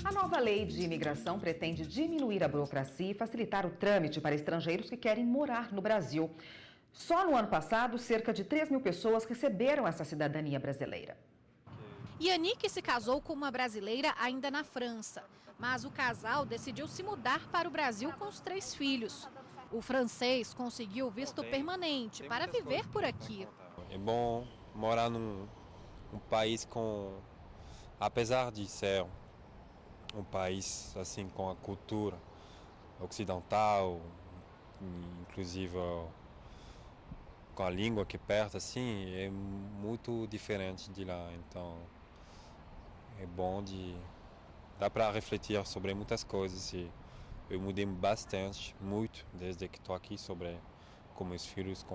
A nova lei de imigração pretende diminuir a burocracia e facilitar o trâmite para estrangeiros que querem morar no Brasil. Só no ano passado, cerca de 3 mil pessoas receberam essa cidadania brasileira. Yannick se casou com uma brasileira ainda na França, mas o casal decidiu se mudar para o Brasil com os 3 filhos. O francês conseguiu visto permanente para viver por aqui. É bom morar num país apesar de ser um país assim com a cultura ocidental, inclusive com a língua aqui perto, assim, é muito diferente de lá. Então é bom dá para refletir sobre muitas coisas. E eu mudei bastante, muito, desde que estou aqui, sobre como meus filhos,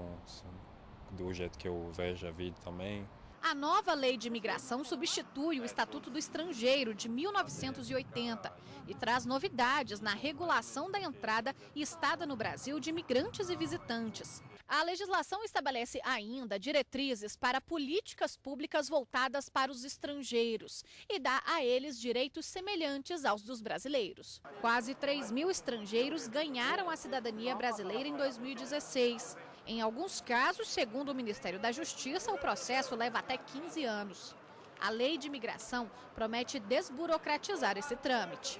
do jeito que eu vejo a vida também. A nova lei de imigração substitui o Estatuto do Estrangeiro de 1980 e traz novidades na regulação da entrada e estada no Brasil de imigrantes e visitantes. A legislação estabelece ainda diretrizes para políticas públicas voltadas para os estrangeiros e dá a eles direitos semelhantes aos dos brasileiros. Quase 3 mil estrangeiros ganharam a cidadania brasileira em 2016. Em alguns casos, segundo o Ministério da Justiça, o processo leva até 15 anos. A lei de imigração promete desburocratizar esse trâmite.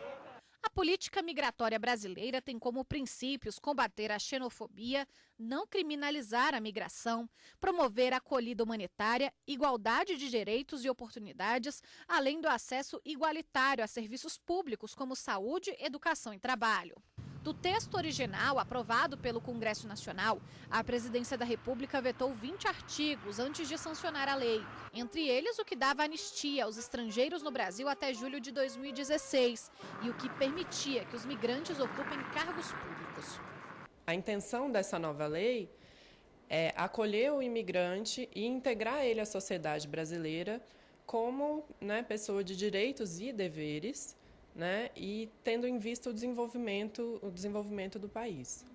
A política migratória brasileira tem como princípios combater a xenofobia, não criminalizar a migração, promover a acolhida humanitária, igualdade de direitos e oportunidades, além do acesso igualitário a serviços públicos como saúde, educação e trabalho. Do texto original, aprovado pelo Congresso Nacional, a Presidência da República vetou 20 artigos antes de sancionar a lei. Entre eles, o que dava anistia aos estrangeiros no Brasil até julho de 2016 e o que permitia que os migrantes ocupem cargos públicos. A intenção dessa nova lei é acolher o imigrante e integrar ele à sociedade brasileira como, pessoa de direitos e deveres, e tendo em vista o desenvolvimento do país.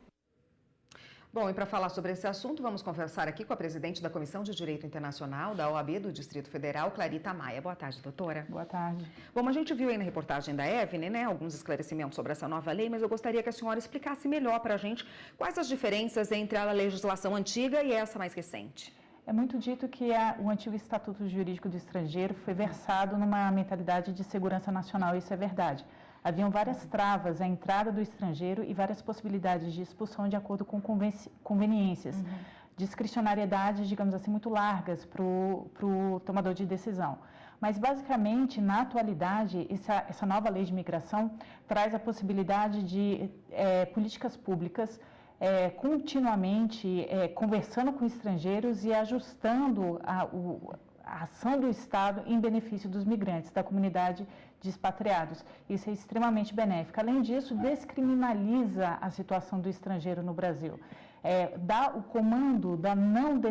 Bom, e para falar sobre esse assunto, vamos conversar aqui com a presidente da Comissão de Direito Internacional da OAB do Distrito Federal, Clarita Maia. Boa tarde, doutora. Boa tarde. Bom, a gente viu aí na reportagem da Evne, alguns esclarecimentos sobre essa nova lei, mas eu gostaria que a senhora explicasse melhor para a gente quais as diferenças entre a legislação antiga e essa mais recente. É muito dito que o antigo Estatuto Jurídico do Estrangeiro foi versado numa mentalidade de segurança nacional, isso é verdade. Haviam várias travas à entrada do estrangeiro e várias possibilidades de expulsão de acordo com conveniências. Discricionariedades, digamos assim, muito largas para o tomador de decisão. Mas, basicamente, na atualidade, essa nova lei de imigração traz a possibilidade de políticas públicas continuamente conversando com estrangeiros e ajustando a ação do Estado em benefício dos migrantes, da comunidade de expatriados. Isso é extremamente benéfico. Além disso, descriminaliza a situação do estrangeiro no Brasil. Dá o comando da não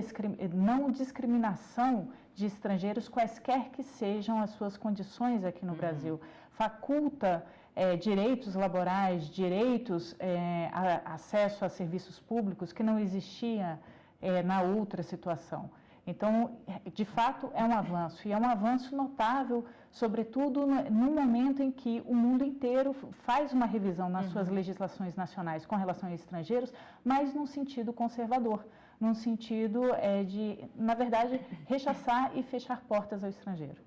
discriminação de estrangeiros, quaisquer que sejam as suas condições aqui no Brasil. Faculta direitos laborais, direitos a acesso a serviços públicos que não existia na outra situação. Então, de fato, é um avanço, e é um avanço notável, sobretudo no momento em que o mundo inteiro faz uma revisão nas suas legislações nacionais com relação a estrangeiros, mas num sentido conservador, num sentido de, na verdade, rechaçar e fechar portas ao estrangeiro.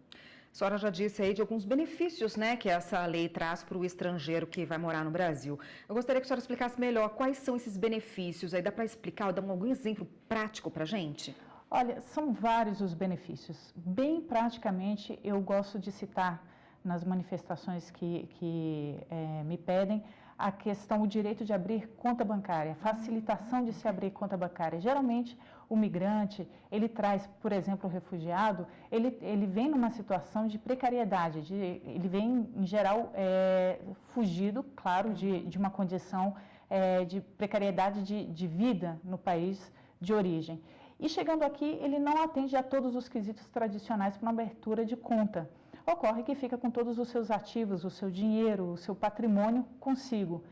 A senhora já disse aí de alguns benefícios, que essa lei traz para o estrangeiro que vai morar no Brasil. Eu gostaria que a senhora explicasse melhor quais são esses benefícios. Aí dá para explicar, dar algum exemplo prático para a gente? Olha, são vários os benefícios. Bem praticamente, eu gosto de citar nas manifestações que me pedem a questão, o direito de abrir conta bancária, facilitação de se abrir conta bancária. Geralmente, o migrante, ele traz, por exemplo, o refugiado, ele vem numa situação de precariedade, ele vem, em geral, fugido, claro, de uma condição de precariedade de vida no país de origem. E chegando aqui, ele não atende a todos os quesitos tradicionais para uma abertura de conta. Ocorre que fica com todos os seus ativos, o seu dinheiro, o seu patrimônio consigo.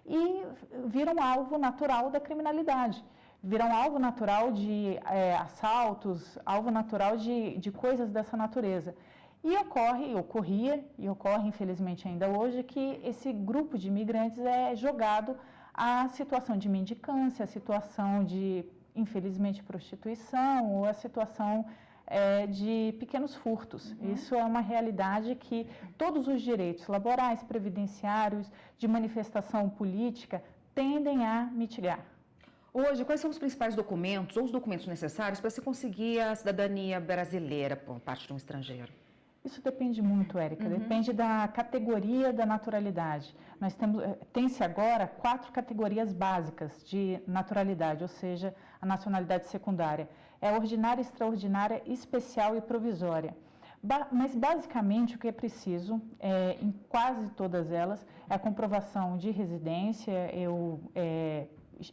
E vira um alvo natural da criminalidade. Vira um alvo natural de assaltos, alvo natural de coisas dessa natureza. Ocorria e ocorre, infelizmente ainda hoje, que esse grupo de imigrantes é jogado à situação de mendicância, à situação de, infelizmente, prostituição ou à situação de pequenos furtos. Isso é uma realidade que todos os direitos laborais, previdenciários, de manifestação política, tendem a mitigar. Hoje, quais são os principais documentos ou os documentos necessários para se conseguir a cidadania brasileira por parte de um estrangeiro? Isso depende muito, Érica, depende da categoria da naturalidade. Tem-se agora 4 categorias básicas de naturalidade, ou seja, a nacionalidade secundária. É ordinária, extraordinária, especial e provisória. Mas, basicamente, o que é preciso, em quase todas elas, é a comprovação de residência. Eu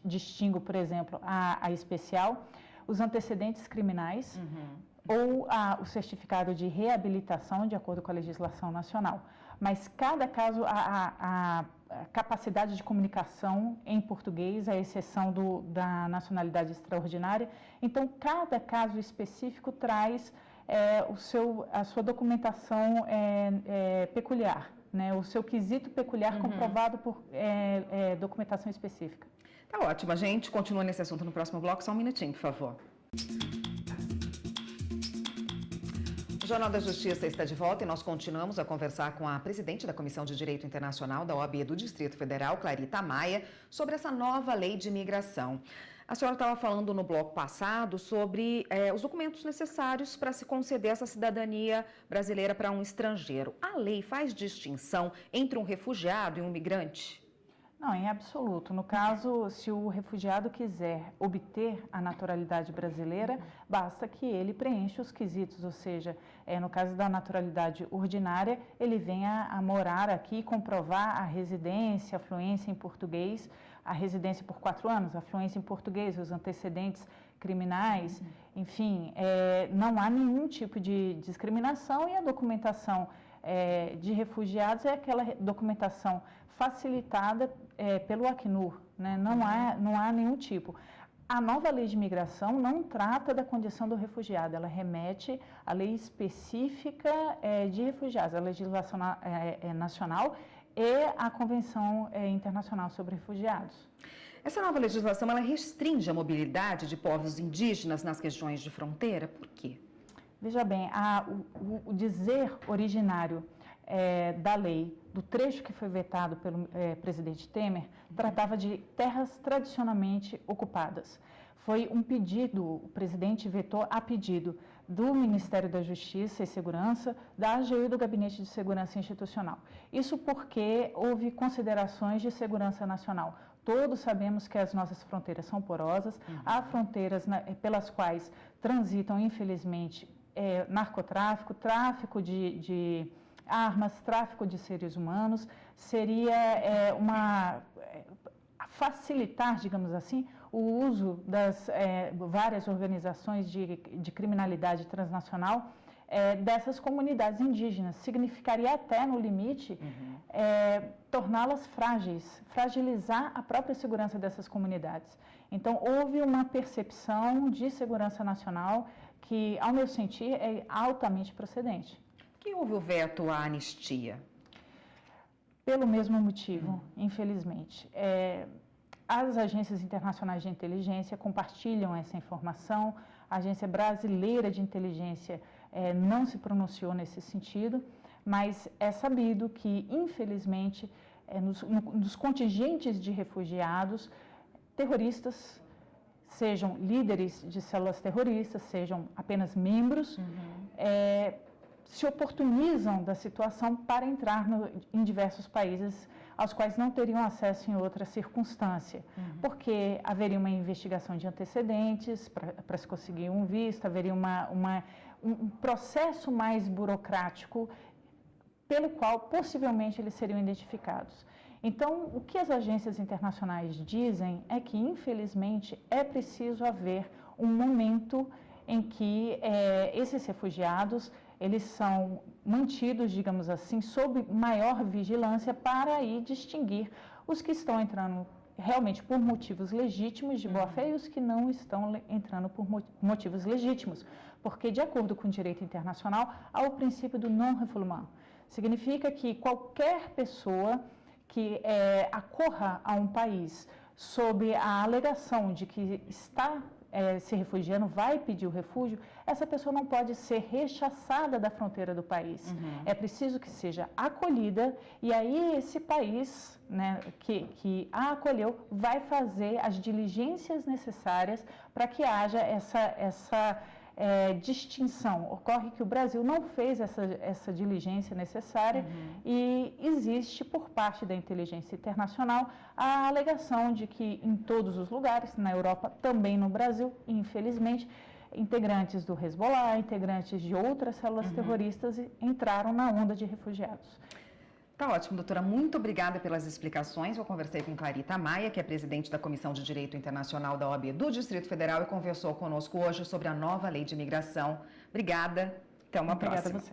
distingo, por exemplo, a especial, os antecedentes criminais, ou o certificado de reabilitação, de acordo com a legislação nacional. Mas cada caso, a capacidade de comunicação em português, à exceção da nacionalidade extraordinária. Então, cada caso específico traz a sua documentação peculiar, né? O seu quesito peculiar comprovado por documentação específica. Tá ótimo, a gente continua nesse assunto no próximo bloco. Só um minutinho, por favor. O Jornal da Justiça está de volta e nós continuamos a conversar com a presidente da Comissão de Direito Internacional da OAB do Distrito Federal, Clarita Maia, sobre essa nova lei de imigração. A senhora estava falando no bloco passado sobre os documentos necessários para se conceder essa cidadania brasileira para um estrangeiro. A lei faz distinção entre um refugiado e um migrante? Não, em absoluto. No caso, se o refugiado quiser obter a naturalidade brasileira, basta que ele preencha os quesitos, ou seja, no caso da naturalidade ordinária, ele venha a morar aqui e comprovar a residência, a fluência em português, a residência por 4 anos, a fluência em português, os antecedentes criminais, enfim, não há nenhum tipo de discriminação e a documentação de refugiados é aquela documentação facilitada pelo Acnur, né? Não há nenhum tipo. A nova lei de imigração não trata da condição do refugiado, ela remete à lei específica de refugiados, a legislação nacional e a Convenção Internacional sobre Refugiados. Essa nova legislação, ela restringe a mobilidade de povos indígenas nas regiões de fronteira? Por quê? Veja bem, o dizer originário da lei, do trecho que foi vetado pelo presidente Temer, tratava de terras tradicionalmente ocupadas. Foi um pedido, o presidente vetou a pedido do Ministério da Justiça e Segurança, da AGU e do Gabinete de Segurança Institucional. Isso porque houve considerações de segurança nacional. Todos sabemos que as nossas fronteiras são porosas, há fronteiras pelas quais transitam, infelizmente, narcotráfico, tráfico de armas, tráfico de seres humanos. Seria facilitar, digamos assim, o uso das várias organizações de criminalidade transnacional dessas comunidades indígenas. Significaria até, no limite, torná-las frágeis, fragilizar a própria segurança dessas comunidades. Então, houve uma percepção de segurança nacional que, ao meu sentir, é altamente procedente. Por que houve o veto à anistia? Pelo mesmo motivo, infelizmente. As agências internacionais de inteligência compartilham essa informação, a Agência Brasileira de Inteligência não se pronunciou nesse sentido, mas é sabido que, infelizmente, nos contingentes de refugiados, terroristas, sejam líderes de células terroristas, sejam apenas membros, se oportunizam da situação para entrar em diversos países aos quais não teriam acesso em outra circunstância, porque haveria uma investigação de antecedentes para se conseguir um visto, haveria um processo mais burocrático pelo qual possivelmente eles seriam identificados. Então, o que as agências internacionais dizem é que, infelizmente, é preciso haver um momento em que esses refugiados eles são mantidos, digamos assim, sob maior vigilância para aí distinguir os que estão entrando realmente por motivos legítimos de boa-fé e os que não estão entrando por motivos legítimos. Porque, de acordo com o direito internacional, há o princípio do non-refoulement. Significa que qualquer pessoa que acorra a um país sob a alegação de que está se refugiando, vai pedir o refúgio, essa pessoa não pode ser rechaçada da fronteira do país. É preciso que seja acolhida e aí esse país, né, que a acolheu vai fazer as diligências necessárias para que haja essa distinção. Ocorre que o Brasil não fez essa diligência necessária e existe por parte da inteligência internacional a alegação de que em todos os lugares, na Europa, também no Brasil, infelizmente, integrantes do Hezbollah, integrantes de outras células terroristas entraram na onda de refugiados. Tá ótimo, doutora. Muito obrigada pelas explicações. Eu conversei com Clarita Maia, que é presidente da Comissão de Direito Internacional da OAB do Distrito Federal e conversou conosco hoje sobre a nova lei de imigração. Obrigada. Até uma próxima. Obrigada a você.